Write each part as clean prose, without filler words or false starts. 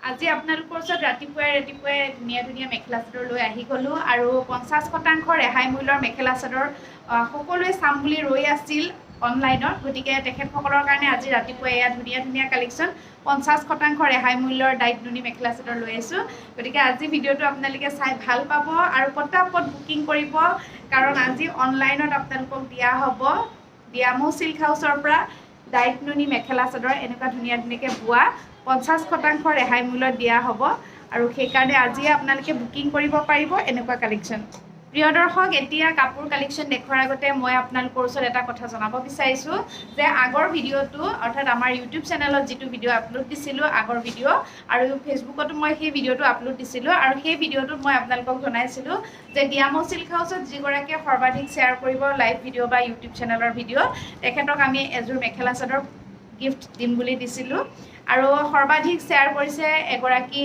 আজি আপোনালোকৰ ওচৰত ৰাতিপুৱাই ধুনীয়া মেখেলা চাদৰ লৈ আহি গ'লোঁ আৰু 50% ৰেহাই মূল্যৰ মেখেলা চাদৰ সকলোৱে চাম বুলি ৰৈ আছিল অনলাইনত। গতিকে তেখেতসকলৰ কাৰণে আজি ৰাতিপুৱা এয়া ধুনীয়া কালেকশ্যন 50% ৰেহাই মূল্যৰ ডাইট নুনি মেখেলা চাদৰ লৈ আহিছোঁ। গতিকে আজি ভিডিঅ'টো আপোনালোকে চাই ভাল পাব আৰু পটাপট বুকিং কৰিব, কাৰণ আজি অনলাইনত আপোনালোকক দিয়া হ'ব ডিয়ামো চিল্ক হাউচৰ পৰা ডাইট নুনি মেখেলা চাদৰ এনেকুৱা ধুনীয়াকৈ বোৱা 50% ৰেহাই মূল্যত দিয়া হ'ব আৰু সেইকাৰণে আজিয়ে আপোনালোকে বুকিং কৰিব পাৰিব এনেকুৱা কালেকশ্যন। প্ৰিয় দৰ্শক, এতিয়া কাপোৰ কালেকশ্যন দেখুৱাৰ আগতে মই আপোনালোকৰ ওচৰত এটা কথা জনাব বিচাৰিছোঁ যে আগৰ ভিডিঅ'টো অৰ্থাৎ আমাৰ ইউটিউব চেনেলত যিটো ভিডিঅ' আপলোড দিছিলোঁ আগৰ ভিডিঅ' আৰু ফেচবুকতো মই সেই ভিডিঅ'টো আপলোড দিছিলোঁ আৰু সেই ভিডিঅ'টোত মই আপোনালোকক জনাইছিলোঁ যে ডিয়ামো চিল্ক হাউচত যিগৰাকীয়ে সৰ্বাধিক শ্বেয়াৰ কৰিব লাইভ ভিডিঅ' বা ইউটিউব চেনেলৰ ভিডিঅ' তেখেতক আমি এযোৰ মেখেলা চাদৰ গিফ্ট দিম বুলি দিছিলোঁ আৰু সৰ্বাধিক শ্বেয়াৰ কৰিছে এগৰাকী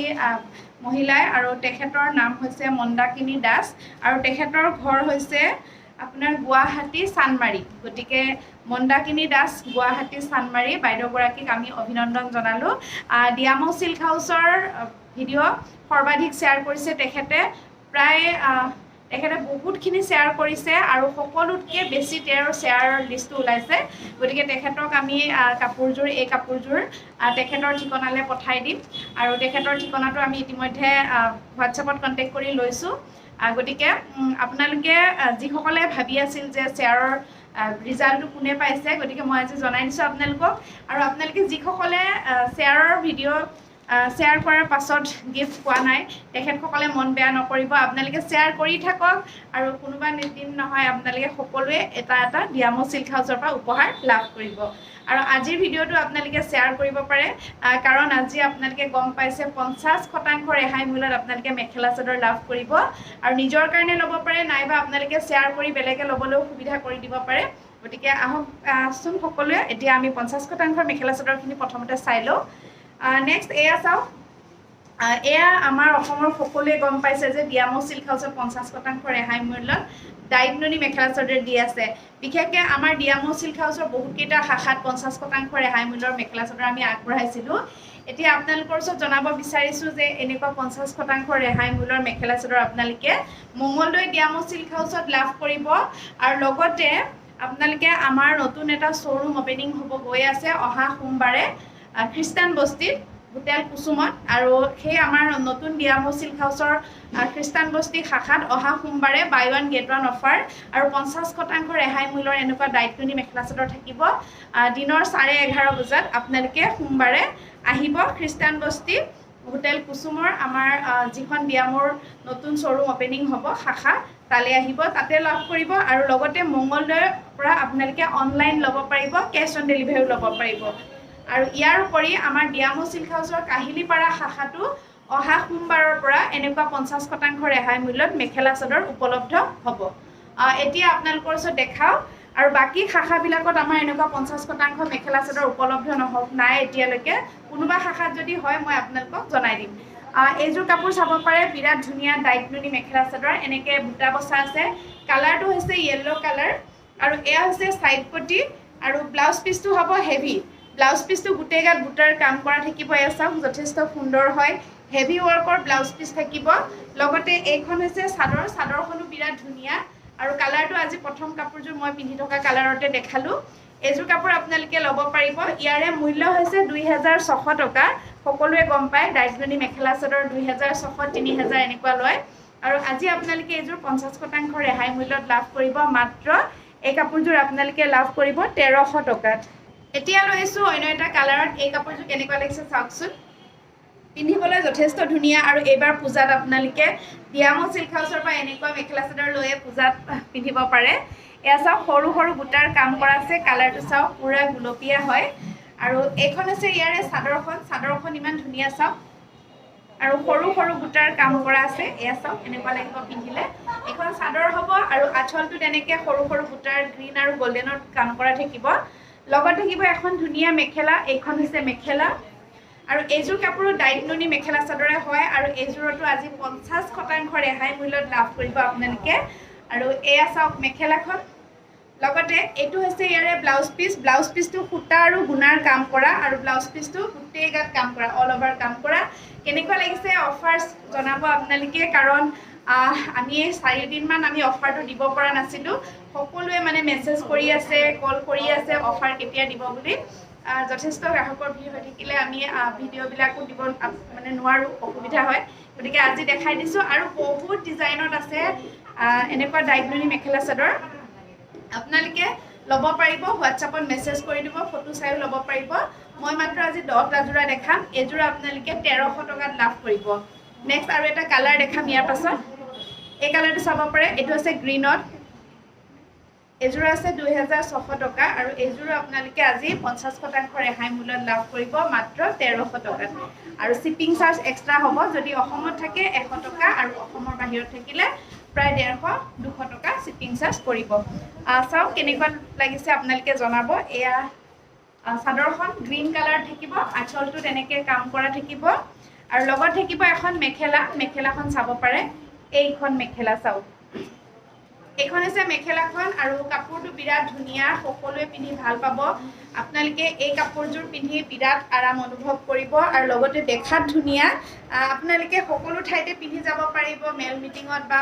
মহিলাই আৰু তেখেতৰ নাম হৈছে মন্দাকিনী দাস আৰু তেখেতৰ ঘৰ হৈছে আপোনাৰ গুৱাহাটী চানমাৰী। গতিকে মন্দাকিনী দাস গুৱাহাটী চানমাৰী বাইদেউগৰাকীক আমি অভিনন্দন জনালোঁ। ডিয়ামো চিল্ক হাউচৰ ভিডিঅ' সৰ্বাধিক শ্বেয়াৰ কৰিছে তেখেতে, প্ৰায় তেখেতে বহুতখিনি শ্বেয়াৰ কৰিছে আৰু সকলোতকৈ বেছি তেওঁৰ শ্বেয়াৰৰ লিষ্টটো ওলাইছে। গতিকে তেখেতক আমি এই কাপোৰযোৰ তেখেতৰ ঠিকনালৈ পঠাই দিম আৰু তেখেতৰ ঠিকনাটো আমি ইতিমধ্যে হোৱাটছএপত কণ্টেক্ট কৰি লৈছোঁ। গতিকে আপোনালোকে যিসকলে ভাবি আছিল যে শ্বেয়াৰৰ ৰিজাল্টটো কোনে পাইছে, গতিকে মই আজি জনাই দিছোঁ আপোনালোকক। আৰু আপোনালোকে যিসকলে শ্বেয়াৰৰ ভিডিঅ' শ্বেয়াৰ কৰাৰ পাছত গিফ্ট পোৱা নাই তেখেতসকলে মন বেয়া নকৰিব, আপোনালোকে শ্বেয়াৰ কৰি থাকক আৰু কোনোবা দিন নহয় আপোনালোকে সকলোৱে এটা ডিয়ামো চিল্ক হাউচৰ পৰা উপহাৰ লাভ কৰিব। আৰু আজিৰ ভিডিঅ'টো আপোনালোকে শ্বেয়াৰ কৰিব পাৰে, কাৰণ আজি আপোনালোকে গম পাইছে 50% ৰেহাই মূল্যত আপোনালোকে মেখেলা চাদৰ লাভ কৰিব আৰু নিজৰ কাৰণে ল'ব পাৰে, নাইবা আপোনালোকে শ্বেয়াৰ কৰি বেলেগে ল'বলৈও সুবিধা কৰি দিব পাৰে। গতিকে আহকচোন সকলোৱে এতিয়া আমি 50% মেখেলা চাদৰখিনি প্ৰথমতে চাই লওঁ। নেক্সট এয়া চাওক, এয়া আমাৰ অসমৰ সকলোৱে গম পাইছে যে ডিয়ামো চিল্ক হাউচত 50% ৰেহাই মূল্যত ডাইট নুনি মেখেলা চাদৰ দি আছে। বিশেষকৈ আমাৰ ডিয়ামো চিল্ক হাউচৰ বহুতকেইটা শাখাত 50% ৰেহাই মূল্যৰ মেখেলা চাদৰ আমি আগবঢ়াইছিলোঁ। এতিয়া আপোনালোকৰ ওচৰত জনাব বিচাৰিছোঁ যে এনেকুৱা 50% ৰেহাই মূল্যৰ মেখেলা চাদৰ আপোনালোকে মঙলদৈ ডিয়ামো চিল্ক হাউচত লাভ কৰিব আৰু লগতে আপোনালোকে আমাৰ নতুন এটা শ্ব'ৰুম অপেনিং হ'ব গৈ আছে অহা সোমবাৰে খ্ৰীষ্টান বস্তিত হোটেল কুসুমত, আৰু সেই আমাৰ নতুন ডিয়ামো চিল্ক হাউচৰ খ্ৰীষ্টান বস্তি শাখাত অহা সোমবাৰে buy one get one offer আৰু 50% ৰেহাই মূল্যৰ এনেকুৱা ডাইট নুনি মেখেলা চাদৰ থাকিব। দিনৰ 11:30 বজাত আপোনালোকে সোমবাৰে আহিব খ্ৰীষ্টান বস্তি হোটেল কুসুমৰ আমাৰ যিখন ডিয়ামোৰ নতুন শ্ব'ৰুম অপেনিং হ'ব শাখা, তালৈ আহিব, তাতে লাভ কৰিব আৰু লগতে মঙলদৈৰ পৰা আপোনালোকে অনলাইন ল'ব পাৰিব, কেছ অন ডেলিভাৰীও ল'ব পাৰিব। আৰু ইয়াৰ উপৰি আমাৰ ডিয়ামো চিল্ক হাউচৰ কাহিলীপাৰা শাখাটো অহা সোমবাৰৰ পৰা এনেকুৱা 50% ৰেহাই মূল্যত মেখেলা চাদৰ উপলব্ধ হ'ব। এতিয়া আপোনালোকৰ ওচৰত দেখাওঁ, আৰু বাকী শাখাবিলাকত আমাৰ এনেকুৱা 50% মেখেলা চাদৰ উপলব্ধ নাই এতিয়ালৈকে, কোনোবা শাখাত যদি হয় মই আপোনালোকক জনাই দিম। এইযোৰ কাপোৰ চাব পাৰে, বিৰাট ধুনীয়া ডাইট নুনি মেখেলা চাদৰ, এনেকৈ বুটা বচা আছে, কালাৰটো হৈছে য়েল্ল' কালাৰ আৰু এয়া হৈছে ছাইড পটি আৰু ব্লাউজ পিচটো হ'ব হেভি। ব্লাউজ পিচটো গোটেই গাত বুটাৰ কাম কৰা থাকিব, এয়া চাওক যথেষ্ট সুন্দৰ হয়, হেভি ৱৰ্কৰ ব্লাউজ পিচ থাকিব। লগতে এইখন হৈছে চাদৰখনো বিৰাট ধুনীয়া আৰু কালাৰটো আজি প্ৰথম কাপোৰযোৰ মই পিন্ধি থকা কালাৰতে দেখালোঁ। এইযোৰ কাপোৰ আপোনালোকে ল'ব পাৰিব, ইয়াৰে মূল্য হৈছে 2600 টকা। সকলোৱে গম পায় ডাইট নুনি মেখেলা চাদৰ 2600, 3000 এনেকুৱা লয়, আৰু আজি আপোনালোকে এইযোৰ 50% ৰেহাই মূল্যত লাভ কৰিব। মাত্ৰ এই কাপোৰযোৰ আপোনালোকে লাভ কৰিব 1300 টকাত। এতিয়া লৈ আহিছোঁ অন্য এটা কালাৰত, এই কাপোৰযোৰ কেনেকুৱা লাগিছে চাওকচোন, পিন্ধিবলৈ যথেষ্ট ধুনীয়া আৰু এইবাৰ পূজাত আপোনালোকে ডিয়ামো চিল্ক হাউচৰ পৰা এনেকুৱা মেখেলা চাদৰ লৈয়ে পূজাত পিন্ধিব পাৰে। এয়া চাওক সৰু সৰু বুটাৰ কাম কৰা আছে, কালাৰটো চাওক পুৰা গুলপীয়া হয় আৰু এইখন হৈছে ইয়াৰে চাদৰখন ইমান ধুনীয়া চাওক আৰু সৰু সৰু বুটাৰ কাম কৰা আছে। এয়া চাওক এনেকুৱা লাগিব পিন্ধিলে, এইখন চাদৰ হ'ব আৰু আঁচলটো তেনেকৈ সৰু সৰু বুটাৰ গ্ৰীণ আৰু গল্ডেনৰ কাম কৰা থাকিব। লগত থাকিব এখন ধুনীয়া মেখেলা, এইখন হৈছে মেখেলা আৰু এইযোৰ কাপোৰো ডাইট নুনি মেখেলা চাদৰে হয় আৰু এইযোৰতো আজি 50% ৰেহাই মূল্যত লাভ কৰিব আপোনালোকে। আৰু এয়া চাওক মেখেলাখন লগতে এইটো হৈছে ইয়াৰে ব্লাউজ পিচটো সূতা আৰু গুণাৰ কাম কৰা আৰু ব্লাউজ পিচটো গোটেই গাত কাম কৰা অল ওভাৰ কাম কৰা কেনেকুৱা লাগিছে অফাৰ্স জনাব আপোনালোকে কাৰণ আমি 4 দিনমান আমি অফাৰটো দিব পৰা নাছিলোঁ সকলোৱে মানে মেছেজ কৰি আছে কল কৰি আছে অফাৰ কেতিয়া দিব বুলি যথেষ্ট গ্ৰাহকৰ ভিৰ হৈ থাকিলে আমি ভিডিঅ'বিলাকো দিব মানে নোৱাৰোঁ অসুবিধা হয় গতিকে আজি দেখাই দিছোঁ আৰু বহুত ডিজাইনত আছে এনেকুৱা ডাইগননি মেখেলা চাদৰ আপোনালোকে ল'ব পাৰিব হোৱাটছআপত মেছেজ কৰি দিব ফটো চাইও ল'ব পাৰিব মই মাত্ৰ আজি 10টা যোৰা দেখাম এযোৰা আপোনালোকে 1300 টকাত লাভ কৰিব নেক্সট আৰু এটা কালাৰ দেখাম ইয়াৰ পাছত এই কালাৰটো চাব পাৰে এইটো আছে গ্ৰীনত এযোৰা আছে 2600 টকা আৰু এযোৰা আপোনালোকে আজি 50% ৰেহাই মূল্যত লাভ কৰিব মাত্ৰ 1300 টকাত আৰু শিপিং চাৰ্জ এক্সট্ৰা হ'ব যদি অসমত থাকে 100 টকা আৰু অসমৰ বাহিৰত থাকিলে প্ৰায় 150-200 টকা শিপিং চাৰ্জ পৰিব চাওক কেনেকুৱা লাগিছে আপোনালোকে জনাব এয়া চাদৰখন গ্ৰীণ কালাৰ থাকিব আঁচলটো তেনেকৈ কাম কৰা থাকিব আৰু লগত থাকিব এখন মেখেলাখন চাব পাৰে এইখন মেখেলা চাওক এইখন আছে মেখেলাখন আৰু কাপোৰটো বিৰাট ধুনীয়া সকলোৱে পিন্ধি ভাল পাব আপোনালোকে এই কাপোৰযোৰ পিন্ধি বিৰাট আৰাম অনুভৱ কৰিব আৰু লগতে দেখাত ধুনীয়া আপোনালোকে সকলো ঠাইতে পিন্ধি যাব পাৰিব মেল মিটিঙত বা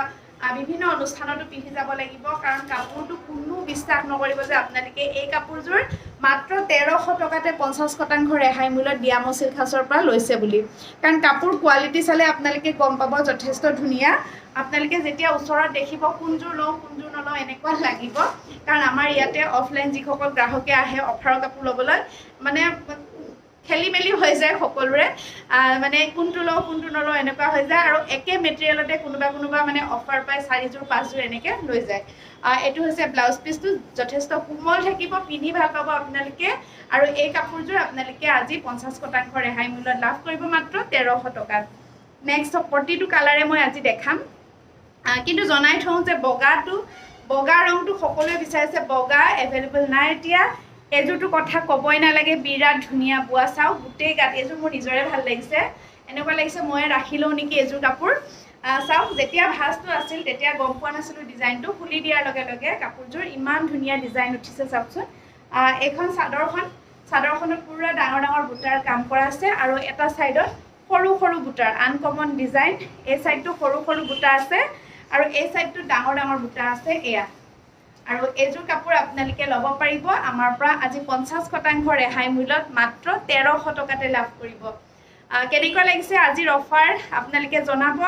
বিভিন্ন অনুষ্ঠানতো পিন্ধি যাব লাগিব কাৰণ কাপোৰটো কোনো বিশ্বাস নকৰিব যে আপোনালোকে এই কাপোৰযোৰ মাত্ৰ 1300 টকাতে 50% ৰেহাই মূল্যত ডিয়ামো চিল্ক হাউচৰ পৰা লৈছে বুলি কাৰণ কাপোৰ কোৱালিটি চালে আপোনালোকে গম পাব যথেষ্ট ধুনীয়া আপোনালোকে যেতিয়া ওচৰত দেখিব কোনযোৰ নলওঁ এনেকুৱা লাগিব কাৰণ আমাৰ ইয়াতে অফলাইন যিসকল গ্ৰাহকে আহে অফাৰৰ কাপোৰ ল'বলৈ মানে খেলি মেলি হৈ যায় সকলোৰে মানে কোনটো নলওঁ এনেকুৱা হৈ যায় আৰু একে মেটেৰিয়েলতে কোনোবা মানে অফাৰ পায় 4যোৰ 5যোৰ এনেকৈ লৈ যায় এইটো হৈছে ব্লাউজ পিচটো যথেষ্ট কোমল থাকিব পিন্ধি ভাল পাব আপোনালোকে আৰু এই কাপোৰযোৰ আপোনালোকে আজি 50% ৰেহাই মূল্যত লাভ কৰিব মাত্ৰ 1300 টকাত নেক্সট প্ৰতিটো কালাৰে মই আজি দেখাম কিন্তু জনাই থওঁ যে বগা ৰংটো সকলোৱে বিচাৰিছে বগা এভেইলেবল নাই এতিয়া এযোৰটো কথা ক'বই নালাগে বিৰাট ধুনীয়া বোৱা চাওক গোটেই গাত এযোৰ মোৰ নিজৰে ভাল লাগিছে এনেকুৱা লাগিছে মই ৰাখি লওঁ নেকি এযোৰ কাপোৰ চাওক যেতিয়া ভাজটো আছিল তেতিয়া গম পোৱা নাছিলোঁ ডিজাইনটো খুলি দিয়াৰ লগে লগে কাপোৰযোৰ ইমান ধুনীয়া ডিজাইন উঠিছে চাওকচোন এইখন চাদৰখনত পুৰা ডাঙৰ বুটাৰ কাম কৰা আছে আৰু এটা ছাইডত সৰু বুটাৰ আনকমন ডিজাইন এই ছাইডটো সৰু বুটা আছে আৰু এই ছাইডটো ডাঙৰ বুটা আছে এয়া আৰু এযোৰ কাপোৰ আপোনালোকে ল'ব পাৰিব আমাৰ পৰা আজি 50% ৰেহাই মূল্যত মাত্ৰ 1300 টকাতে লাভ কৰিব কেনেকুৱা লাগিছে আজিৰ অফাৰ আপোনালোকে জনাব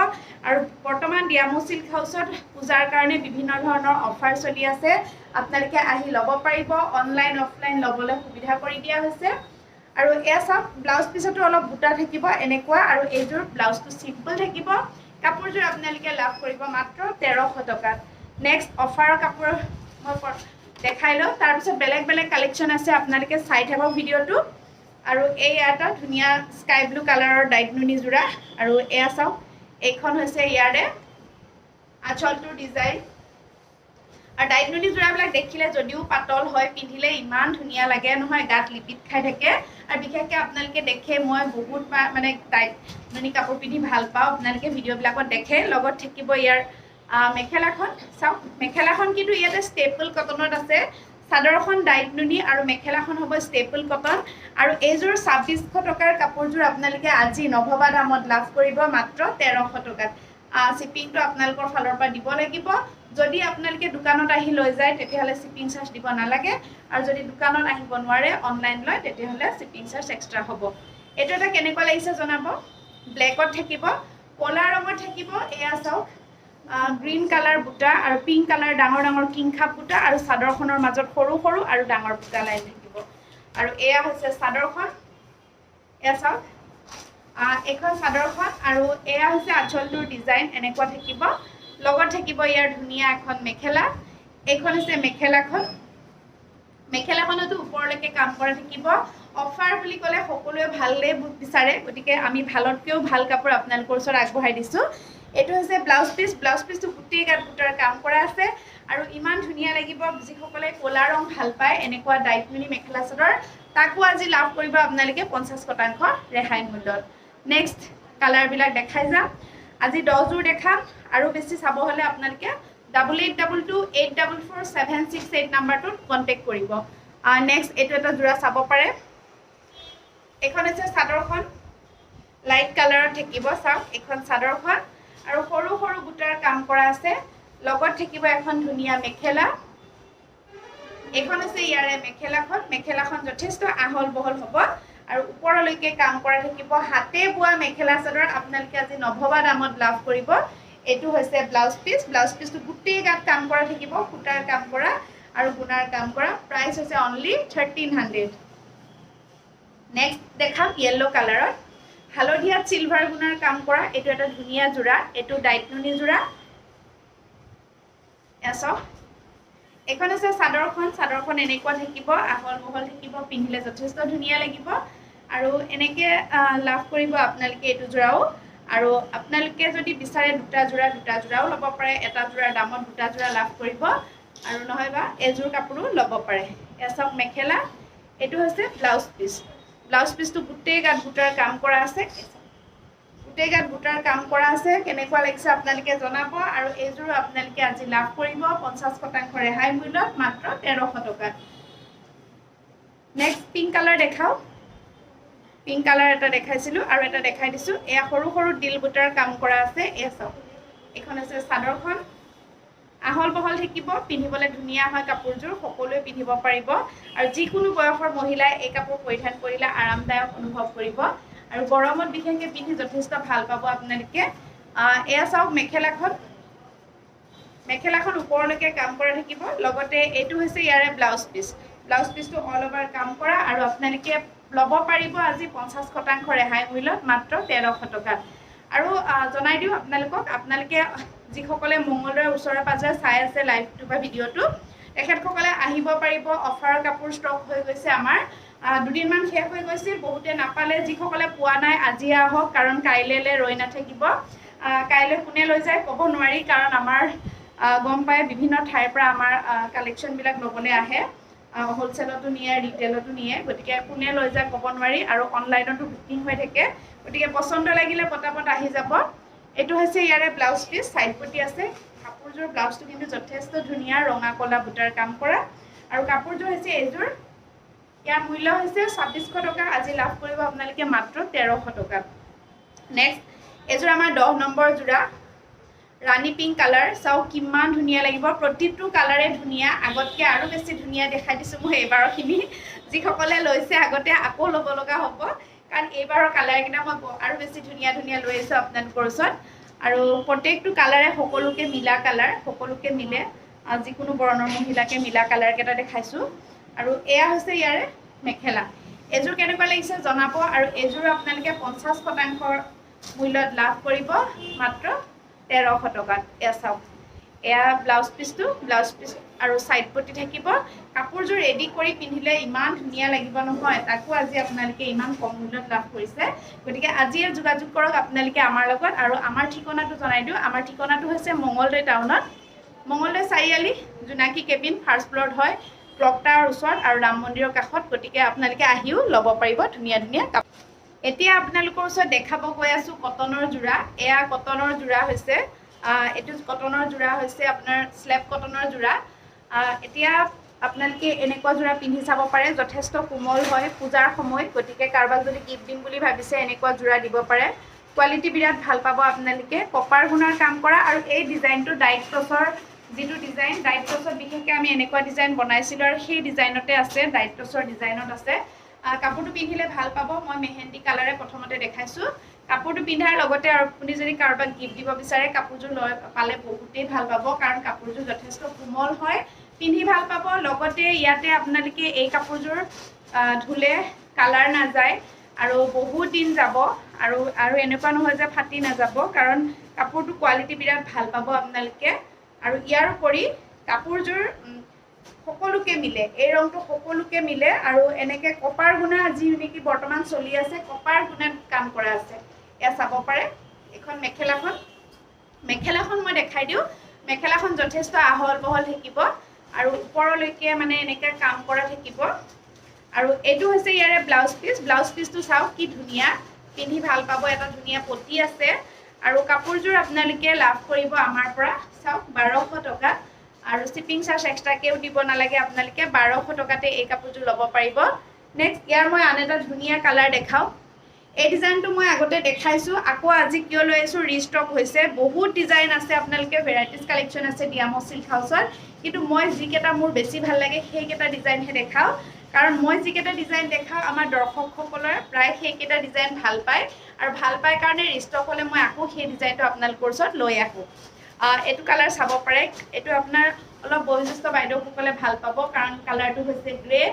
আৰু বৰ্তমান ডিয়ামো চিল্ক হাউচত পূজাৰ কাৰণে বিভিন্ন ধৰণৰ অফাৰ চলি আছে আপোনালোকে আহি ল'ব পাৰিব অনলাইন অফলাইন ল'বলৈ সুবিধা কৰি দিয়া হৈছে আৰু এয়া চাওক ব্লাউজ পিছতো অলপ বুটা থাকিব এনেকুৱা আৰু এইযোৰ ব্লাউজটো চিম্পল থাকিব কাপোৰযোৰ আপোনালোকে লাভ কৰিব মাত্ৰ 1300 টকাত নেক্সট অফাৰৰ কাপোৰ মই দেখাই লওঁ তাৰপিছত বেলেগ কালেকশ্যন আছে আপোনালোকে চাই থাকক ভিডিঅ'টো আৰু এই এটা ধুনীয়া স্কাই ব্লু কালাৰৰ ডাইগননি যোৰা আৰু এয়া চাওক এইখন হৈছে ইয়াৰে আঁচলটোৰ ডিজাইন আৰু ডাইগননি যোৰাবিলাক দেখিলে যদিও পাতল হয় পিন্ধিলে ইমান ধুনীয়া লাগে নহয় গাত লিপিত খাই থাকে আৰু বিশেষকৈ আপোনালোকে দেখে মই বহুত মানে ডাইগননি কাপোৰ পিন্ধি ভাল পাওঁ আপোনালোকে ভিডিঅ'বিলাকত দেখে লগত থাকিব ইয়াৰ মেখেলাখন চাওক মেখেলাখন কিন্তু ইয়াতে ষ্টেপল কটনত আছে চাদৰখন ডাইগননি আৰু মেখেলাখন হ'ব ষ্টেপল কটন আৰু এইযোৰ 2600 টকাৰ কাপোৰযোৰ আপোনালোকে আজি নভবা দামত লাভ কৰিব মাত্ৰ 1300 টকাত শিপিংটো আপোনালোকৰ ফালৰ পৰা দিব লাগিব যদি আপোনালোকে দোকানত আহি লৈ যায় তেতিয়াহ'লে শিপিং চাৰ্জ দিব নালাগে আৰু যদি দোকানত আহিব নোৱাৰে অনলাইন লয় তেতিয়াহ'লে শিপিং চাৰ্জ এক্সট্ৰা হ'ব এইটো এটা কেনেকুৱা লাগিছে জনাব ব্লেকত থাকিব কলা ৰঙত থাকিব এয়া চাওক গ্ৰীণ কালাৰ বুটা আৰু পিংক কালাৰ ডাঙৰ কিংখাপ বুটা আৰু চাদৰখনৰ মাজত সৰু আৰু ডাঙৰ বুটা লাইন থাকিব আৰু এয়া হৈছে চাদৰখন এয়া চাওক এইখন চাদৰখন আৰু এয়া হৈছে আঁচলটোৰ ডিজাইন এনেকুৱা থাকিব লগত থাকিব ইয়াৰ ধুনীয়া এখন মেখেলা এইখন হৈছে মেখেলাখনতো ওপৰলৈকে কাম কৰা থাকিব অফাৰ বুলি ক'লে সকলোৱে ভালেই বিচাৰে গতিকে আমি ভালতকৈও ভাল কাপোৰ আপোনালোকৰ ওচৰত আগবঢ়াই দিছোঁ এইটো হৈছে ব্লাউজ পিচটো গোটেই গাত বুটাৰ কাম কৰা আছে আৰু ইমান ধুনীয়া লাগিব যিসকলে ক'লা ৰং ভাল পায় এনেকুৱা ডাইগননি মেখেলা চাদৰ তাকো আজি লাভ কৰিব আপোনালোকে 50% ৰেহাই মূল্যত নেক্সট কালাৰবিলাক দেখাই যাম আজি 10যোৰ দেখাম আৰু বেছি চাব হ'লে আপোনালোকে 8822844768 নাম্বাৰটোত কন্টেক্ট কৰিব নেক্সট এইটো এটা জোৰা চাব পাৰে এখন আছে চাদৰখন লাইট কালাৰত থাকিব চাওক এখন চাদৰখন আৰু সৰু সৰু বুটাৰ কাম কৰা আছে লগত থাকিব এখন ধুনীয়া মেখেলা এখন আছে ইয়াৰে মেখেলাখন যথেষ্ট আহল বহল হ'ব আৰু ওপৰলৈকে কাম কৰা থাকিব হাতে বোৱা মেখেলা চাদৰ আপোনালোকে আজি নভবা দামত লাভ কৰিব এটো হৈছে ব্লাউজ পিছটো গুটেই গাত কাম কৰা থাকিব ফুটাৰ কাম কৰা আৰু গুণাৰ কাম কৰা প্ৰাইস হৈছে অনলি 1300 নেক্সট দেখাম ইয়েলো কালাৰত হালধীয়া সিলভাৰ গুণাৰ কাম কৰা এটো এটা ধুনীয়া জোৰা এটো ডাইটনুনি জোৰা এসব এখন আছে চাদৰখন এনেকুৱা থাকিব আহল বহল থাকিব পিন্ধিলে যথেষ্ট ধুনীয়া লাগিব আৰু এনেকে লাভ কৰিব আপোনালোকে এটো জোৰাও আৰু আপোনালোকে যদি বিচাৰে দুটা জোৰাও ল'ব পাৰে এটা জোৰাৰ দামত দুটা জোৰা লাভ কৰিব আৰু নহয়বা এজোৰ কাপোৰো ল'ব পাৰে এসব মেখেলা এটো হৈছে ব্লাউজ পিছটো গুটেই গাত বুটাৰ কাম কৰা আছে কেনেকুৱা লাগিছে আপোনালোকে জনাব আৰু এজোৰ আপোনালোকে আজি লাভ কৰিব 50% ৰেহাই মূল্যত মাত্ৰ 1300 টকাত নেক্সট পিংক কালাৰ দেখাও পিংক কালাৰ এটা দেখাইছিলো আৰু এটা দেখাই দিছো এয়া সৰু সৰু দিল বুটাৰ কাম কৰা আছে এসব এখন আছে চাদৰখন আহল বহল থাকিব পিন্ধিবলৈ ধুনীয়া হয় কাপোৰজোৰ সকলোৱে পিন্ধিব পাৰিব আৰু যিকোনো বয়সৰ মহিলাই এই কাপোৰ পৰিধান কৰিলে আৰামদায়ক অনুভৱ কৰিব আৰু গৰমত বিশেষকৈ পিন্ধি যথেষ্ট ভাল পাব আপোনালোকে এয়া চাওক মেখেলাখন ওপৰলৈকে কাম কৰা থাকিব লগতে এইটো হৈছে ইয়াৰে ব্লাউজ পিছটো অল ওভাৰ কাম কৰা আৰু আপোনালোকে ল'ব পাৰিব আজি 50% ৰেহাই মূল্যত মাত্ৰ 1300 টকাত আৰু জনাই দিও আপোনালোকে যিসকলে মঙ্গলদৈৰ ওচৰে পাজৰে চাই আছে লাইভটো বা ভিডিঅটো তেখেতসকলে আহিব পাৰিব অফাৰৰ কাপোৰ ষ্টক হৈ গৈছে আমাৰ দুদিনমান শেষ হৈ গৈছিল বহুতে নাপালে যিসকলে পোৱা নাই আজি আহক কাৰণ কাইলেলে ৰৈ নাথাকিব কাইলে কোনে লৈ যায় ক'ব নোৱাৰি কাৰণ আমাৰ গম পায় বিভিন্ন ঠাইৰ পৰা আমাৰ কালেকশ্যন বিলাক ল'বলৈ আহে হোলসেলতো নিয়ে ৰিটেলতো নিয়ে গতিকে কোনে লৈ যায় ক'ব নোৱাৰি আৰু অনলাইনতো বুকিং হৈ থাকে গতিকে পছন্দ লাগিলে পটাপট আহি যাব এটো হৈছে ইয়াৰে ব্লাউজ পিছ সাইড পটি আছে কাপোৰজোৰ ব্লাউজটো কিন্তু যথেষ্ট ধুনীয়া ৰঙা কলা বুটাৰ কাম কৰা আৰু কাপোৰজোৰ হৈছে এজোৰ ইয়াৰ মূল্য হৈছে 2600 টকা আজি লাভ কৰিব আপোনালোকে মাত্ৰ 1300 টকা নেক্সট এজোৰ আমাৰ 10 নম্বৰ জোৰা ৰাণী পিংক কালাৰ চাও কিমান ধুনীয়া লাগিব প্ৰতিটো কালাৰে ধুনীয়া আগতকে আৰু বেছি ধুনীয়া দেখাই দিছো মই এবাৰখিনি যিসকলে লৈছে আগতে আকৌ ল'ব লগা হ'ব কাৰণ এইবাৰৰ কালাৰ কিনা মই আৰু বেছি ধুনীয়া লৈ আছো আপোনালোকৰ ওচৰত আৰু প্ৰত্যেকটো কালাৰে সকলোকে মিলা কালাৰ সকলোকে মিলে যিকোনো বৰণৰ মহিলাকে মিলা কালাৰ কেটা দেখাইছো আৰু এয়া হৈছে ইয়াৰে মেখেলা এজোৰ কেনেকুৱা লাগিছে জনাব আৰু এজোৰ আপোনালোকে 50% মূল্যত লাভ কৰিব মাত্ৰ 1300 টকাত এয়া এয়া ব্লাউজ পিছ আৰু সাইড পটি থাকিব কাপোৰজোৰ ৰেডি কৰি পিন্ধিলে ইমান ধুনীয়া লাগিব নহয় তাকো আজি আপোনালোকে ইমান কম মূল্যত লাভ কৰিছে গতিকে আজি যোগাযোগ কৰক আপোনালোকে আমাৰ লগত আৰু আমাৰ ঠিকনাটো জনাই দিও আমাৰ ঠিকনাটো হৈছে মঙ্গলদৈ টাউনত মঙ্গলদৈ চাৰিআলি জোনাকী কেবিন ফাৰ্ষ্ট ফ্লৰত হয় ক্লকটাৰ ওচৰত আৰু ৰাম মন্দিৰৰ কাষত গতিকে আপোনালোকে আহিও ল'ব পাৰিব ধুনীয়া কাপোৰ এতিয়া আপোনালোকৰ ওচৰত দেখাব গৈ আছো কটনৰ জোৰা এয়া কটনৰ জোৰা হৈছে এটো কটনৰ জোৰা হৈছে আপোনাৰ স্লেব কটনৰ জোৰা এতিয়া আপোনালোকে এনেকুৱা জোৰা পিন্ধি চাব পাৰে যথেষ্ট কোমল হয় পূজাৰ সময় গতিকে কাৰবাক যদি গিফ্ট দিম বুলি ভাবিছে এনেকুৱা জোৰা দিব পাৰে কোৱালিটি বিৰাট ভাল পাব আপোনালোকে কপাৰ গুণাৰ কাম কৰা আৰু এই ডিজাইনটো ডাইট ক্ৰছৰ যেটো ডিজাইন ডাইট ক্ৰছৰ বিশেষকৈ আমি এনেকুৱা ডিজাইন বনাইছিলো আৰু সেই ডিজাইনতে আছে ডাইট ক্ৰছৰ ডিজাইনত আছে কাপোৰটো পিন্ধিলে ভাল পাব মই মেহেন্দি কালাৰে প্ৰথমতে দেখাইছো কাপোৰটো পিন্ধাৰ লগতে আৰু আপুনি যদি কাৰবাক গিফ্ট দিব বিচাৰে কাপোৰজোৰ লৈ পালে বহুতেই ভাল পাব কাৰণ কাপোৰজোৰ যথেষ্ট কোমল হয় পিন্ধি ভাল পাব লগতে ইয়াতে আপোনালোকে এই কাপোৰজোৰ ধুলে কালাৰ নাযায় আৰু বহুত দিন যাব আৰু এনেকুৱা নহয় যে ফাটি নাযাব কাৰণ কাপোৰটো কোৱালিটি বিৰাট ভাল পাব আপোনালোকে আৰু ইয়াৰ উপৰি কাপোৰজোৰ সকলোকে মিলে এই ৰংটো সকলোকে মিলে আৰু এনেকে কপাৰ গুণা যি নেকি বৰ্তমান চলি আছে কপাৰ গুণাত কাম কৰা আছে এয়া চাব পাৰে এখন মেখেলাখন মই দেখাই দিও মেখেলাখন যথেষ্ট আহল বহল থাকিব আৰু ওপৰলৈকে মানে এনেকে কাম কৰা থাকিব আৰু এটো হৈছে ইয়াৰে ব্লাউজ পিছটো চাও কি ধুনীয়া পিন্ধি ভাল পাব এটা ধুনীয়া পটি আছে আৰু কাপোৰজোৰ আপোনালোকে লাভ কৰিব আমাৰ পৰা চাওক 1200 টকা আৰু শিপিং চাৰ্জ এক্সট্ৰাকেও দিব নালাগে আপোনালোকে 1200 টকাতে এই কাপোৰযোৰ ল'ব পাৰিব নেক্সট ইয়াৰ মই আন এটা ধুনীয়া কালাৰ দেখাও এই ডিজাইনটো মই আগতে দেখাইছো আকৌ আজি কিয় লৈ আছো ৰিষ্টক হৈছে বহুত ডিজাইন আছে আপোনালোকে ভেৰাইটিজ কালেকচন আছে ডিয়ামো সিল্ক হাউসৰ কিন্তু মই যিকেটা মোৰ বেছি ভাল লাগে সেইকেটা ডিজাইন হে দেখাও কাৰণ মই যিকেটা ডিজাইন দেখাও আমাৰ দৰ্শকসকলৰ প্ৰায় সেইকেটা ডিজাইন ভাল পায় আৰু ভাল পায় কাৰণে ৰিষ্টক হলে মই আকৌ সেই ডিজাইনটো আপোনালোকৰ ওচৰত লৈ আহো এটো কালাৰ চাব পাৰে এটো আপোনাৰ অলপ বয়োজ্যেষ্ঠ বাইদেউসকলে ভাল পাব কাৰণ কালাৰটো হৈছে গ্ৰে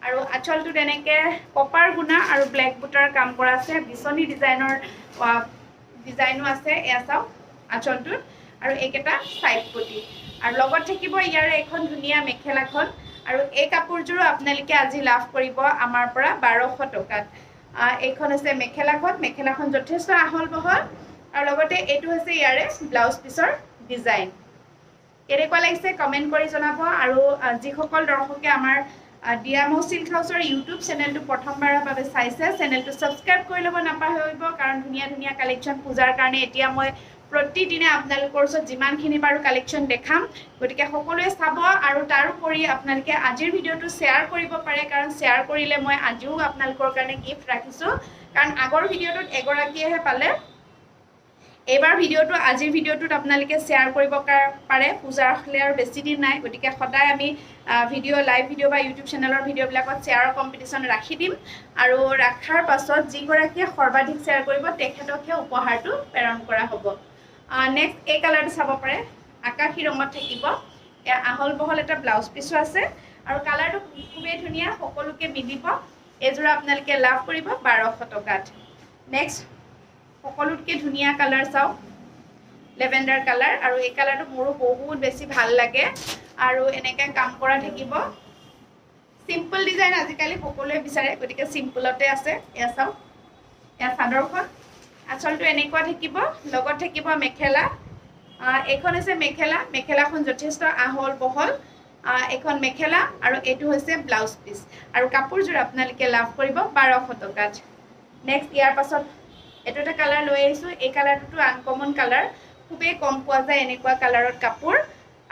আৰু আঁচলটো তেনেকে কপাৰ গুণা আৰু ব্লেক বুটাৰ কাম কৰা আছে বিছনি ডিজাইনো আছে এয়া চাওক আঁচলটো আৰু এইকেটা সাইড পটি আৰু লগত থাকিব ইয়াৰে এখন ধুনীয়া মেখেলাখন আৰু এই কাপোৰযোৰ আপোনালোকে আজি লাভ কৰিব আমাৰ পৰা 1200 টকাত এইখন আছে মেখেলাখন যথেষ্ট আহল বহল আৰু লগতে এইটো হৈছে ইয়াৰে ব্লাউজ পিছৰ ডিজাইন কেনেকুৱা লাগিছে কমেন্ট কৰি জনাব আৰু যিসকল দৰ্শকে আমাৰ ডিয়ামো সিল্ক হাউসৰ ইউটিউব চেনেলটো প্ৰথমবাৰৰ বাবে চাইছে চেনেলটো সাবস্ক্ৰাইব কৰি ল'ব নাপাহৰিব কাৰণ ধুনীয়া ধুনীয়া কালেকচন পূজাৰ কাৰণে এতিয়া মই প্ৰতিদিনে আপোনালোকৰ ওচৰত যিমানখিনি পাৰো কালেকচন দেখাম গতিকে সকলোৱে চাব আৰু তাৰোপৰি আপোনালোকে আজিৰ ভিডিওটো শ্বেয়াৰ কৰিব পাৰে কাৰণ শ্বেয়াৰ কৰিলে মই আজিও আপোনালোকৰ কাৰণে গিফট ৰাখিছো কাৰণ আগৰ ভিডিওটোত এগৰাকীয়েহে পালে এবাৰ ভিডিওটো আজিৰ ভিডিওটোত আপোনালোকে শ্বেয়াৰ কৰিব পাৰে পূজাৰ হলে আৰু বেছি দিন নাই গতিকে সদায় আমি ভিডিও লাইভ ভিডিও বা ইউটিউব চেনেলৰ ভিডিও বিলাকত শ্বেয়াৰ কম্পিটিশন ৰাখি দিম আৰু ৰাখাৰ পাছত যিগৰাকীয়ে সৰ্বাধিক শ্বেয়াৰ কৰিব তেখেতকহে উপহাৰটো প্ৰেৰণ কৰা হ'ব নেক্সট এই কালাৰটো চাব পাৰে আকাশী ৰঙত থাকিব এ আহল বহল এটা ব্লাউজ পিছো আছে আৰু কালাৰটো খুবেই ধুনীয়া সকলোকে মিলিব এজোৰা আপোনালোকে লাভ কৰিব 1200 টকাত নেক্সট সকলোতকে ধুনীয়া কালাৰ চাও লেভেন্ডাৰ কালাৰ আৰু এই কালাৰটো মোৰো বহুত বেছি ভাল লাগে আৰু এনেকৈ কাম কৰা থাকিব সিম্পল ডিজাইন আজিকালি সকলোৱে বিচাৰে গতিকে সিম্পলতে আছে এয়া চাও এয়া চাদৰখন আচলটো এনেকুৱা থাকিব লগত থাকিব মেখেলা এইখন হৈছে মেখেলাখন যথেষ্ট আহল বহল এখন মেখেলা আৰু এটো হৈছে ব্লাউজ পিস আৰু কাপোৰযোৰ আপোনালোকে লাভ কৰিব 1200 টকাত নেক্সট ইয়াৰ পাছত এটো এটা কালাৰ লৈ আহিছো এই কালাৰটো আনকমন কালাৰ খুবেই কম পোৱা যায় এনেকুৱা কালাৰত কাপোৰ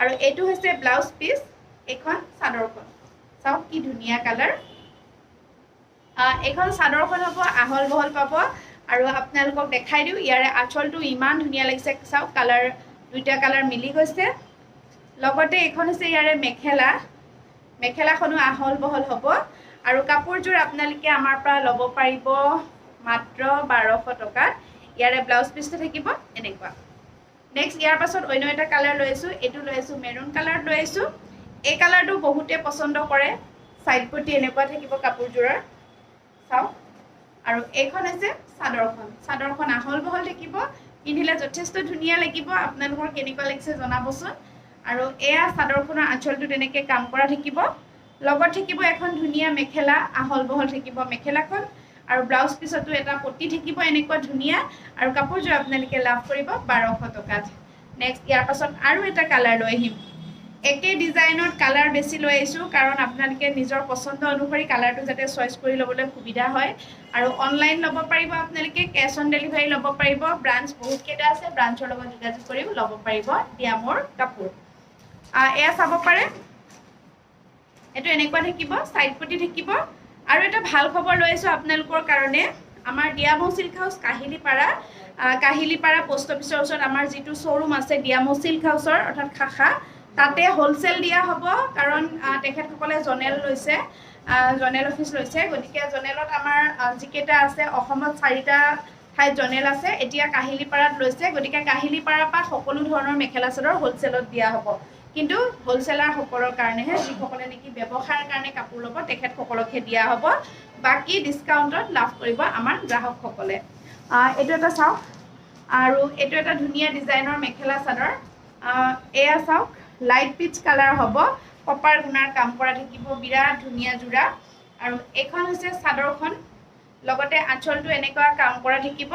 আৰু এটো হৈছে ব্লাউজ পিস এখন চাদৰখন চাও কি ধুনীয়া কালাৰ এখন চাদৰখন হ'ব আহল বহল পাব আৰু আপোনালোকক দেখাই দিও ইয়াৰে আঁচলটো ইমান ধুনীয়া লাগিছে চাও কালাৰ দুইটা কালাৰ মিলি গৈছে লগতে এখন হৈছে ইয়াৰে মেখেলাখনো আহল বহল হ'ব আৰু কাপোৰযোৰ আপোনালোকে আমাৰ পৰা ল'ব পাৰিব মাত্ৰ 1200 টকাত ইয়াৰে ব্লাউজ পিসটো থাকিব এনেকুৱা নেক্সট ইয়াৰ পাছত অন্য এটা কালাৰ লৈছো এটো লৈছো মেৰুন কালাৰ লৈছো এই কালাৰটো বহুতে পছন্দ কৰে সাইড পটি এনেকুৱা থাকিব কাপোৰযোৰৰ চাও আৰু এইখন আছে চাদৰখন আহল বহল থাকিব পিন্ধিলে যথেষ্ট ধুনীয়া লাগিব আপোনালোকৰ কেনেকুৱা লাগিছে জনাবচোন আৰু এয়া চাদৰখনৰ আঁচলটো তেনেকে কাম কৰা থাকিব লগত থাকিব এখন ধুনীয়া মেখেলা আহল বহল থাকিব মেখেলাখন আৰু ব্লাউজ পিছতো এটা পটি থাকিব এনেকুৱা ধুনীয়া আৰু কাপোৰযোৰ আপোনালোকে লাভ কৰিব 1200 টকাত নেক্সট ইয়াৰ পাছত আৰু এটা কালাৰ লৈ আহিম একে ডিজাইনত কালাৰ বেছি লৈ আহিছো কাৰণ আপোনালোকে নিজৰ পছন্দ অনুসৰি কালাৰটো যাতে চয়েস কৰি লবলৈ সুবিধা হয় আৰু অনলাইন ল'ব পাৰিব আপোনালোকে কেশ অন ডেলিভাৰী ল'ব পাৰিব ব্ৰাঞ্চ বহুত কেইটা আছে ব্ৰাঞ্চৰ লগত যোগাযোগ কৰি ল'ব পাৰিব ডিয়ামৰ কাপোৰ এয়া চাব পাৰে এটো এনেকুৱা থাকিব সাইড পটি থাকিব আৰু এটা ভাল খবৰ লৈ আছো আপোনালোকৰ কাৰণে আমাৰ ডিয়ামো সিল্ক হাউস কাহিলিপাৰা পোষ্ট অফিচৰ ওচৰত আমাৰ যিটো শ্বৰুম আছে ডিয়ামো সিল্ক হাউসৰ অৰ্থাৎ খাখা তাতে হোলসেল দিয়া হ'ব কাৰণ তেখেতসকলে জনেল অফিস লৈছে গতিকে জনেলত আমাৰ যিকেটা আছে অসমত 4টা ঠাইত জনেল আছে এতিয়া কাহিলিপাৰাত লৈছে গতিকে কাহিলিপাৰাৰ পৰা সকলো ধৰণৰ মেখেলা চাদৰ হোলসেলত দিয়া হ'ব কিন্তু হোলসেলাৰ সকলৰ কাৰণেহে যিসকলে নেকি ব্যৱসায়ৰ কাৰণে কাপোৰ ল'ব তেখেতসকলকহে দিয়া হ'ব বাকি ডিসকাউন্টত লাভ কৰিব আমাৰ গ্ৰাহকসকলে এটো এটা চাওক আৰু এটো এটা ধুনীয়া ডিজাইনৰ মেখেলা চাদৰ এয়া চাওক লাইট পিচ কালাৰ হ'ব কপাৰ গুণাৰ কাম কৰা থাকিব বিৰাট ধুনীয়া জোৰা আৰু এখন হৈছে চাদৰখন লগতে আঁচলটো এনেকুৱা কাম কৰা থাকিব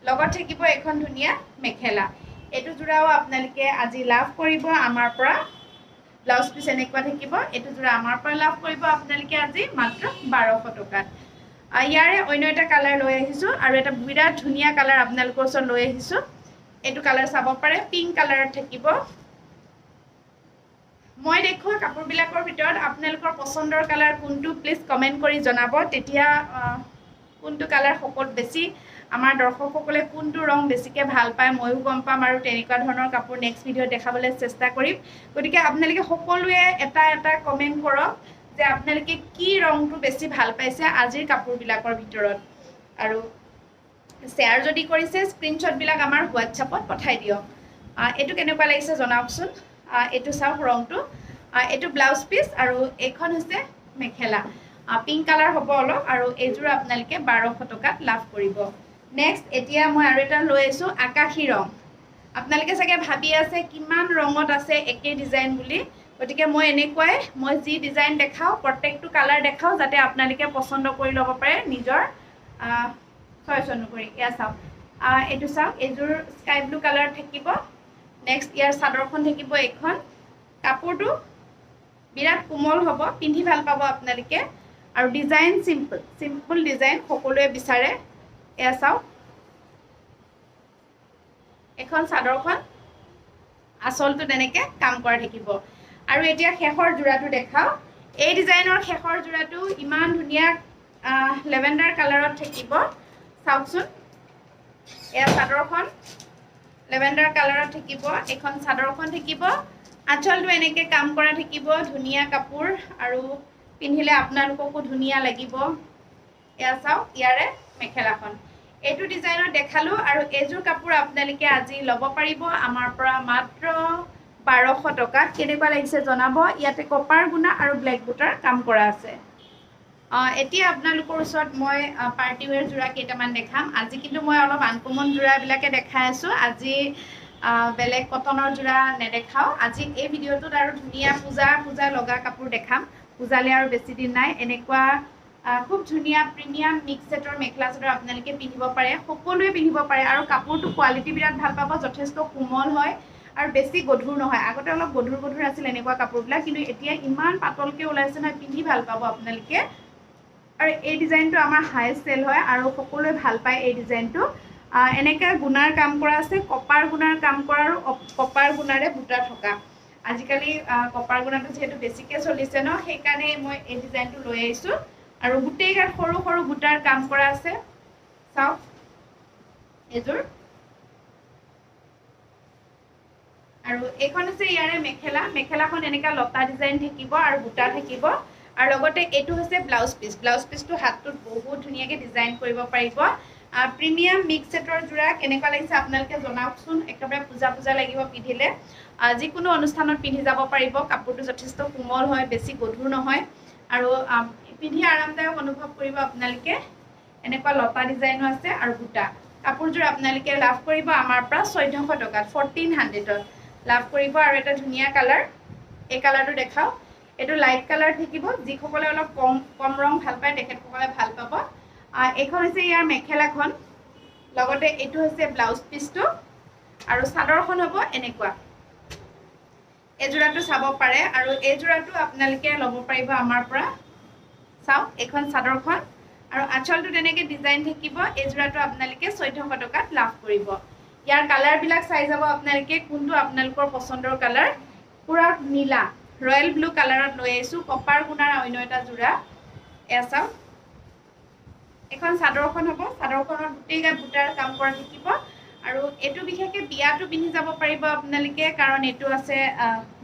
লগত থাকিব এখন ধুনীয়া মেখেলা এটো জোৰাও আপোনালোকে আজি লাভ কৰিব আমাৰ পৰা ব্লাউজ পিস এনেকুৱা থাকিব এটো জোৰা আমাৰ পৰা লাভ কৰিব আপোনালোকে আজি মাত্ৰ 1200 টকাত ইয়াৰে অন্য এটা কালাৰ লৈ আহিছো আৰু এটা বিৰাট ধুনীয়া কালাৰ আপোনালোকৰ ওচৰত লৈ আহিছো এইটো কালাৰ চাব পাৰে পিংক কালাৰত থাকিব মই দেখুৱা কাপোৰবিলাকৰ ভিতৰত আপোনালোকৰ পছন্দৰ কালাৰ কোনটো প্লিজ কমেন্ট কৰি জনাব তেতিয়া কোনটো কালাৰ সকল বেছি আমাৰ দৰ্শকসকলে কোনটো ৰং বেছিকে ভাল পায় ময়ো গম পাম আৰু তেনেকুৱা ধৰণৰ কাপোৰ নেক্সট ভিডিঅ' দেখাবলৈ চেষ্টা কৰিম গতিকে আপোনালোকে সকলোৱে এটা এটা কমেন্ট কৰক যে আপোনালোকে কি ৰংটো বেছি ভাল পাইছে আজিৰ কাপোৰবিলাকৰ ভিতৰত আৰু শ্বেয়াৰ যদি কৰিছে স্ক্ৰীনশ্বট বিলাক আমাৰ হোৱাটছআপত পঠাই দিয়ক এটো কেনেকুৱা লাগিছে জনাওকচোন এটো চাওক ৰংটো এটো ব্লাউজ পিস আৰু এখন হৈছে মেখেলা পিংক কালাৰ হ'ব অলপ আৰু এজোৰ আপোনালোকে 1200 টকাত লাভ কৰিব নেক্সট এতিয়া মই আৰু এটা লৈ আছো আকাশী ৰং আপোনালোকে চাগে ভাবি আছে কিমান ৰঙত আছে একে ডিজাইন বুলি গতিকে মই এনেকুৱাই মই যি ডিজাইন দেখাও প্ৰত্যেকটো কালাৰ দেখাও যাতে আপোনালোকে পছন্দ কৰি ল'ব পাৰে নিজৰ চইচ অনুসৰি ইয়া চাওক এটো চাওক এজোৰ স্কাই ব্লু কালাৰ থাকিব নেক্সট ইয়াৰ চাদৰখন থাকিব এখন কাপোৰটো বিৰাট কোমল হ'ব পিন্ধি ভাল পাব আপোনালোকে আৰু ডিজাইন সিম্পল ডিজাইন সকলোৱে বিচাৰে এয়া চাওক এখন চাদৰখন আসলটো তেনেকে কাম কৰা থাকিব আৰু এতিয়া শেষৰ জোৰাটো দেখাও এই ডিজাইনৰ শেষৰ জোৰাটো ইমান ধুনীয়া লেভেণ্ডাৰ কালাৰত থাকিব চাওকচোন এয়া চাদৰখন লেভেণ্ডাৰ কালাৰত থাকিব এখন চাদৰখন থাকিব আঁচলটো এনেকে কাম কৰা থাকিব ধুনীয়া কাপোৰ আৰু পিন্ধিলে আপোনালোককো ধুনীয়া লাগিব এয়া চাওক ইয়াৰে মেখেলাখন এইটো ডিজাইনৰ দেখালো আৰু এজোৰ কাপোৰ আপোনালোকে আজি ল'ব পাৰিব আমাৰ পৰা মাত্ৰ 1200 টকা কেনেকুৱা লাগিছে জনাব ইয়াতে কপাৰ গুণা আৰু ব্লেক বুটাৰ কাম কৰা আছে এতিয়া আপোনালোকৰ ওচৰত মই পাৰ্টি ওয়্যাৰ জোৰা কেইটামান দেখাম আজি কিন্তু মই অলপ আনকমন জোৰাবিলাকে দেখাই আছো আজি বেলেগ কটনৰ জোৰা নেদেখাও আজি এই ভিডিঅ'টোত আৰু ধুনীয়া পূজা লগা কাপোৰ দেখাম পূজালে আৰু বেছি দিন নাই এনেকুৱা খুব ধুনীয়া প্ৰিমিয়াম মিক্স সেটৰ মেখেলা চাদৰ আপোনালোকে পিন্ধিব পাৰে সকলোৱে পিন্ধিব পাৰে আৰু কাপোৰটো কোৱালিটি বিৰাট ভাল পাব যথেষ্ট কোমল হয় আৰু বেছি গধুৰ নহয় আগতে অলপ গধুৰ আছিল এনেকুৱা কাপোৰবিলাক কিন্তু এতিয়া ইমান পাতলকে ওলাইছে না পিন্ধি ভাল পাব আপোনালোকে আৰু এই ডিজাইনটো আমাৰ হাই সেল হয় আৰু সকলোৱে ভাল পায় এই ডিজাইনটো এনেকা গুণাৰ কাম কৰা আছে কপাৰ গুণাৰ কাম কৰা আৰু কপাৰ গুণাৰে বুটা থকা আজিকালি কপাৰ গুণাটো যেহেতু বেছিকে চলিছে ন সেইকাৰণে মই এই ডিজাইনটো লৈ আহিছো আৰু গুটেই গাত সৰু সৰু বুটাৰ কাম কৰা আছে চাওক এজোৰ আৰু এইখন হৈছে ইয়াৰে মেখেলাখন এনেকা লতা ডিজাইন থাকিব আৰু বুটা থাকিব আৰু লগতে এটো হৈছে ব্লাউজ পিসটো হাতটোত বহুত ধুনীয়াকে ডিজাইন কৰিব পাৰিব প্ৰিমিয়াম মিক্স সেটৰ জোৰা কেনেকুৱা লাগিছে আপোনালোকে জনাওকচোন একেবাৰে পূজা লাগিব পিন্ধিলে যিকোনো অনুষ্ঠানত পিন্ধি যাব পাৰিব কাপোৰটো যথেষ্ট কোমল হয় বেছি গধুৰ নহয় আৰু পিন্ধি আৰামদায়ক অনুভৱ কৰিব আপোনালোকে এনেকুৱা লতা ডিজাইনো আছে আৰু বুটা কাপোৰজোৰ আপোনালোকে লাভ কৰিব আমাৰ পৰা 1400 টকাত 1400ত লাভ কৰিব আৰু এটা ধুনীয়া কালাৰ এই কালাৰটো দেখাও এটো লাইট কালাৰ থাকিব যিসকলে অলপ কম ৰং ভাল পায় তেখেতসকলে ভাল পাব এইখন হৈছে ইয়াৰ মেখেলাখন লগতে এটো হৈছে ব্লাউজ পিসটো আৰু চাদৰখন হ'ব এনেকুৱা এজোৰাটো চাব পাৰে আৰু এজোৰাটো আপোনালোকে ল'ব পাৰিব আমাৰ পৰা চাওক এখন চাদৰখন আৰু আঁচলটো তেনেকে ডিজাইন থাকিব এজোৰাটো আপোনালোকে 1400 টকাত লাভ কৰিব ইয়াৰ কালাৰ বিলাক চাই যাব আপোনালোকে কোনটো আপোনালোকৰ পছন্দৰ কালাৰ পুৰা নীলা ৰয়েল ব্লু কালাৰত লৈ আইছো কপাৰ গুণাৰ অন্য এটা জোৰা এয়া চাওক এখন চাদৰখন হ'ব চাদৰখনৰ গুটেই গাত বুটাৰ কাম কৰা থাকিব আৰু এটো বিশেষকে বিয়াটো পিন্ধি যাব পাৰিব আপোনালোকে কাৰণ এটো আছে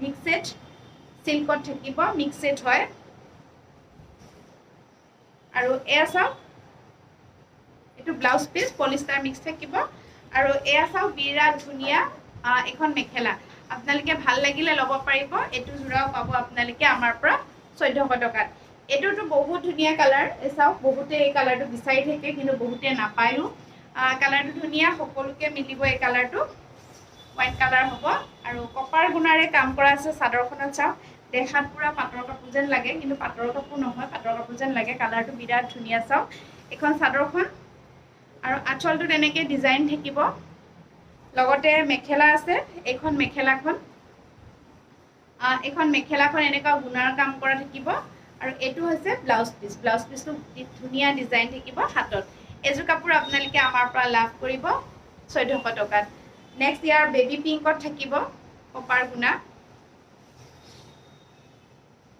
মিক্স সেট সিল্কত থাকিব মিক্স সেট হয় আৰু এয়া চাওক এটো ব্লাউজ পিস পলিষ্টাৰ মিক্স থাকিব আৰু এয়া চাওক বিৰাট ধুনীয়া এখন মেখেলা আপোনালোকে ভাল লাগিলে ল'ব পাৰিব এটো জোৰাও পাব আপোনালোকে আমাৰ পৰা 1400 টকাত এটোটো বহুত ধুনীয়া কালাৰ এসাও বহুতে এই কালাৰটো বিচাৰি থাকে কিন্তু বহুতে নাপায়ো কালাৰটো ধুনীয়া সকলোকে মিলিব এই কালাৰটো হোৱাইট কালাৰ হ'ব আৰু কপাৰ গুণাৰে কাম কৰা আছে চাদৰখনত চাওক দেখাত পুৰা পাটৰ কাপোৰ যেন লাগে কিন্তু পাটৰ কাপোৰ নহয় পাটৰ কাপোৰ যেন লাগে কালাৰটো বিৰাট ধুনীয়া চাওক এখন চাদৰখন আৰু আঁচলটো তেনেকে ডিজাইন থাকিব লগতে মেখেলা আছে এখন মেখেলাখন এনেকা গুণাৰ কাম কৰা থাকিব আৰু এটো হৈছে ব্লাউজ পিসটো ধুনীয়া ডিজাইন থাকিব হাতত এজো কাপোৰ আপোনালোকে আমাৰ পৰা লাভ কৰিব 1400 টকাত নেক্সট ইয়াৰ বেবি পিংকত থাকিব কপাৰ গুণা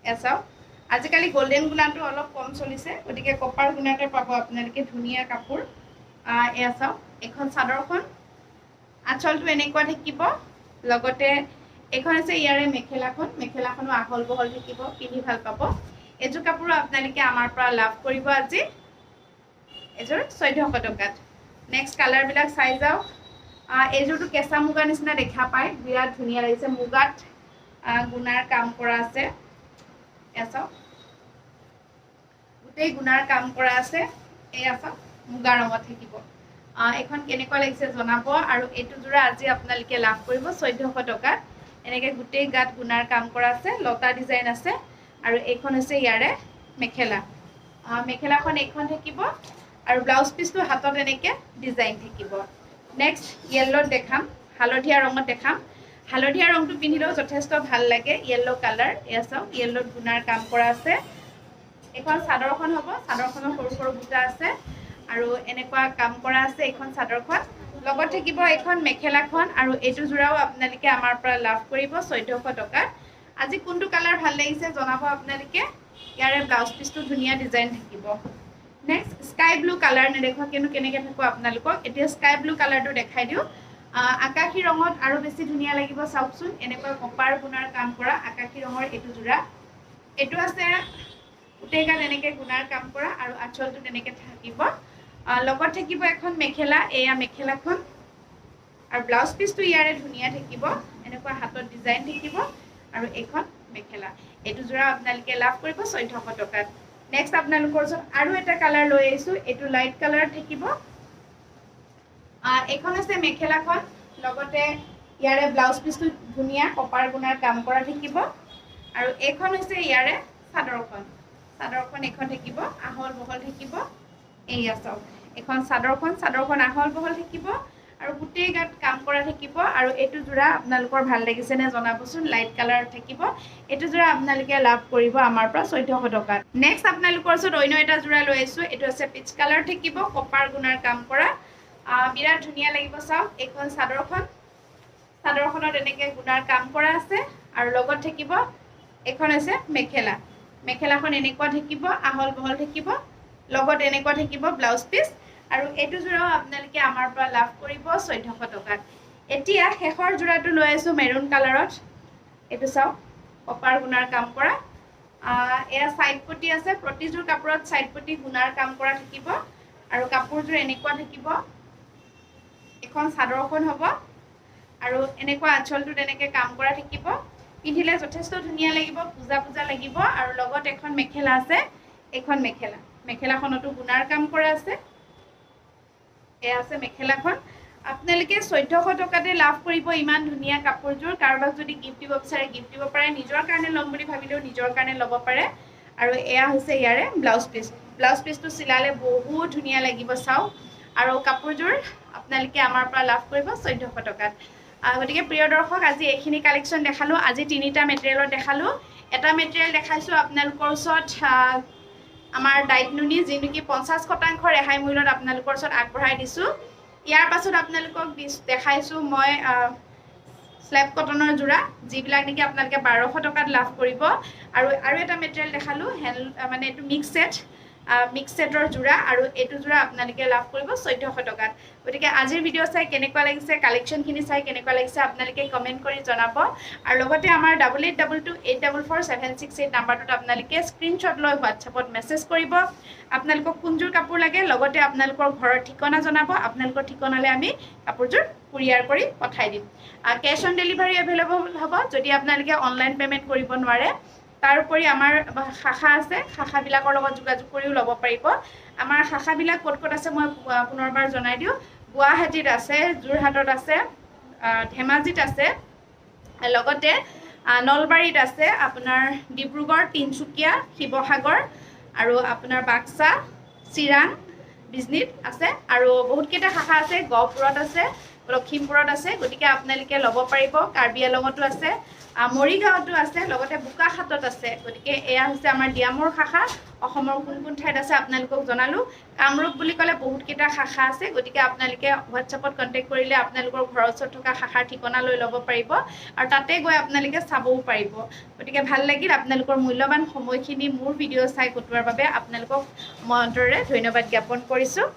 এচাও আজিকালি গোল্ডেন গুণাটো অলপ কম চলিছে গতিকে কপাৰ গুণাতে পাব আপোনালোকে ধুনীয়া কাপোৰ এয়া চাওক এখন চাদৰখন আঁচলটো এনেকুৱা থাকিব লগতে এখন আছে ইয়াৰে মেখেলাখনো আহল বহল থাকিব পিন্ধি ভাল পাব এযোৰ কাপোৰ আপোনালোকে আমাৰ পৰা লাভ কৰিব আজি এযোৰ 1400 টকাত নেক্সট কালাৰ বিলাক চাই যাওক এযোৰটো কেঁচা মুগাৰ নিচিনা দেখা পায় বিৰাট ধুনীয়া লাগিছে মুগাত গুণাৰ কাম কৰা আছে এয়া চাওক গোটেই গুণাৰ কাম কৰা আছে এয়া চাওক মুগা ৰঙত থাকিব এখন কেনেকুৱা লাগিছে জনাব আৰু এইটো যোৰা আজি আপোনালোকে লাভ কৰিব 1400 টকাত এনেকে গোটেই গাত গুণাৰ কাম কৰা আছে লতা ডিজাইন আছে আৰু এইখন হৈছে ইয়াৰে মেখেলাখন এইখন থাকিব আৰু ব্লাউজ পিছটো হাতত এনেকে ডিজাইন থাকিব নেক্সট ইয়েল্লো দেখাম হালধীয়া ৰঙত দেখাম হালধীয়া ৰংটো পিন্ধিলেও যথেষ্ট ভাল লাগে ইয়েল্লো কালাৰ এয়া চাওক ইয়েল্লোত গুণাৰ কাম কৰা আছে এখন চাদৰখন হ'ব চাদৰখনৰ সৰু সৰু বুটা আছে আৰু এনেকুৱা কাম কৰা আছে এইখন চাদৰখন লগত থাকিব এইখন মেখেলাখন আৰু এইটো যোৰাও আপোনালোকে আমাৰ পৰা লাভ কৰিব 1400 টকাত আজি কোনটো কালাৰ ভাল লাগিছে জনাব আপোনালোকে ইয়াৰে ব্লাউজ পিছটো ধুনীয়া ডিজাইন থাকিব নেক্সট স্কাই ব্লু কালাৰ নেদেখা কেনেকৈ থাকো আপোনালোকক এতিয়া স্কাই ব্লু কালাৰটো দেখাই দিওঁ আকাশী ৰঙত আৰু বেছি ধুনীয়া লাগিব চাওকচোন এনেকুৱা কপাৰ গুণাৰ কাম কৰা আকাশী ৰঙৰ এইটো যোৰা এইটো আছে গোটেই গাত এনেকৈ গুণাৰ কাম কৰা আৰু আঁচলটো তেনেকৈ থাকিব লগত থাকিব এখন মেখেলা এয়া মেখেলাখন আৰু ব্লাউজ পিছটো ইয়াৰে ধুনীয়া থাকিব এনেকুৱা হাতত ডিজাইন থাকিব আৰু এইখন মেখেলা এইটো যোৰা আপোনালোকে লাভ কৰিব 1400 টকাত নেক্সট আপোনালোকৰ ওচৰত আৰু এটা কালাৰ লৈ আহিছোঁ এইটো লাইট কালাৰ থাকিব এইখন আছে মেখেলাখন লগতে ইয়াৰে ব্লাউজ পিছটো ধুনীয়া কপাৰ গুণাৰ কাম কৰা থাকিব আৰু এইখন হৈছে ইয়াৰে চাদৰখন এইখন থাকিব আহল বহল থাকিব এইয়া চাওক এখন চাদৰখন আহল বহল থাকিব আৰু গোটেই গাত কাম কৰা থাকিব আৰু এইটো যোৰা আপোনালোকৰ ভাল লাগিছে নে জনাবচোন লাইট কালাৰ থাকিব এইটো যোৰা আপোনালোকে লাভ কৰিব আমাৰ পৰা 1400 টকাত নেক্সট আপোনালোকৰ ওচৰত অন্য এটা যোৰা লৈ আহিছোঁ এইটো আছে পিচ কালাৰ থাকিব কপাৰ গুণাৰ কাম কৰা বিৰাট ধুনীয়া লাগিব চাওক এইখন চাদৰখনত এনেকৈ গুণাৰ কাম কৰা আছে আৰু লগত থাকিব এইখন আছে মেখেলাখন এনেকুৱা থাকিব আহল বহল থাকিব লগত এনেকুৱা থাকিব ব্লাউজ পিছ আৰু এইটো যোৰাও আপোনালোকে আমাৰ পৰা লাভ কৰিব 1400 টকাত এতিয়া শেষৰ যোৰাটো লৈ আছোঁ মেৰুন কালাৰত এইটো চাওক কপাৰ গুণাৰ কাম কৰা এয়া সাইড পটি আছে প্ৰতিযোৰ কাপোৰত সাইড পটি গুণাৰ কাম কৰা থাকিব আৰু কাপোৰযোৰ এনেকুৱা থাকিব এখন চাদৰখন হ'ব আৰু এনেকুৱা আঁচলটো তেনেকৈ কাম কৰা থাকিব পিন্ধিলে যথেষ্ট ধুনীয়া লাগিব পূজা লাগিব আৰু লগত এখন মেখেলা আছে এইখন মেখেলাখনতো গুণাৰ কাম কৰা আছে এয়া আছে মেখেলাখন আপোনালোকে 1400 টকাতে লাভ কৰিব ইমান ধুনীয়া কাপোৰযোৰ কাৰোবাক যদি গিফ্ট দিব বিচাৰে গিফ্ট দিব পাৰে নিজৰ কাৰণে ল'ম বুলি ভাবিলেও নিজৰ কাৰণে ল'ব পাৰে আৰু এয়া হৈছে ইয়াৰে ব্লাউজ পিছটো চিলালে বহুত ধুনীয়া লাগিব চাওক আৰু কাপোৰযোৰ আপোনালোকে আমাৰ পৰা লাভ কৰিব 1400 টকাত গতিকে প্ৰিয় দৰ্শক আজি এইখিনি কালেকশ্যন দেখালোঁ আজি তিনিটা মেটেৰিয়েলৰ দেখালোঁ এটা মেটেৰিয়েল দেখাইছোঁ আপোনালোকৰ ওচৰত আমাৰ ডাইট নুনি যি নেকি 50% ৰেহাই মূল্যত আপোনালোকৰ ওচৰত আগবঢ়াই দিছোঁ ইয়াৰ পাছত আপোনালোকক দেখাইছোঁ মই স্লেব কটনৰ যোৰা যিবিলাক নেকি আপোনালোকে 1200 টকাত লাভ কৰিব আৰু এটা মেটেৰিয়েল দেখালোঁ মানে এইটো মিক্স সেটৰ যোৰা আৰু এইটো যোৰা আপোনালোকে লাভ কৰিব 1400 টকাত গতিকে আজিৰ ভিডিঅ' চাই কেনেকুৱা লাগিছে কালেকশ্যনখিনি চাই কেনেকুৱা লাগিছে আপোনালোকে কমেণ্ট কৰি জনাব আৰু লগতে আমাৰ 8822844768 নাম্বাৰটোত আপোনালোকে স্ক্ৰীনশ্বট লৈ হোৱাটছএপত মেছেজ কৰিব আপোনালোকক কোনযোৰ কাপোৰ লাগে লগতে আপোনালোকৰ ঘৰৰ ঠিকনা জনাব আপোনালোকৰ ঠিকনালৈ আমি কাপোৰযোৰ কুৰিয়াৰ কৰি পঠাই দিম কেছ অন ডেলিভাৰী এভেইলেবল হ'ব যদি আপোনালোকে অনলাইন পে'মেণ্ট কৰিব নোৱাৰে তাৰোপৰি আমাৰ শাখা আছে শাখাবিলাকৰ লগত যোগাযোগ কৰিও ল'ব পাৰিব আমাৰ শাখাবিলাক ক'ত আছে মই পুনৰবাৰ জনাই দিওঁ গুৱাহাটীত আছে যোৰহাটত আছে ধেমাজিত আছে লগতে নলবাৰীত আছে আপোনাৰ ডিব্ৰুগড় তিনচুকীয়া শিৱসাগৰ আৰু আপোনাৰ বাক্সা চিৰাং বিজনীত আছে আৰু বহুতকেইটা শাখা আছে গহপুৰত আছে লখিমপুৰত আছে গতিকে আপোনালোকে ল'ব পাৰিব কাৰ্বি আংলঙতো আছে মৰিগাঁৱতো আছে লগতে বোকাখাতত আছে গতিকে এয়া হৈছে আমাৰ ডিয়ামৰ শাখা অসমৰ কোন কোন ঠাইত আছে আপোনালোকক জনালোঁ কামৰূপ বুলি ক'লে বহুতকেইটা শাখা আছে গতিকে আপোনালোকে হোৱাটছএপত কণ্টেক্ট কৰিলে আপোনালোকৰ ঘৰৰ ওচৰত থকা শাখাৰ ঠিকনা লৈ ল'ব পাৰিব আৰু তাতে গৈ আপোনালোকে চাবও পাৰিব গতিকে ভাল লাগিল আপোনালোকৰ মূল্যৱান সময়খিনি মোৰ ভিডিঅ' চাই কটোৱাৰ বাবে আপোনালোকক মই অন্তৰেৰে ধন্যবাদ জ্ঞাপন কৰিছোঁ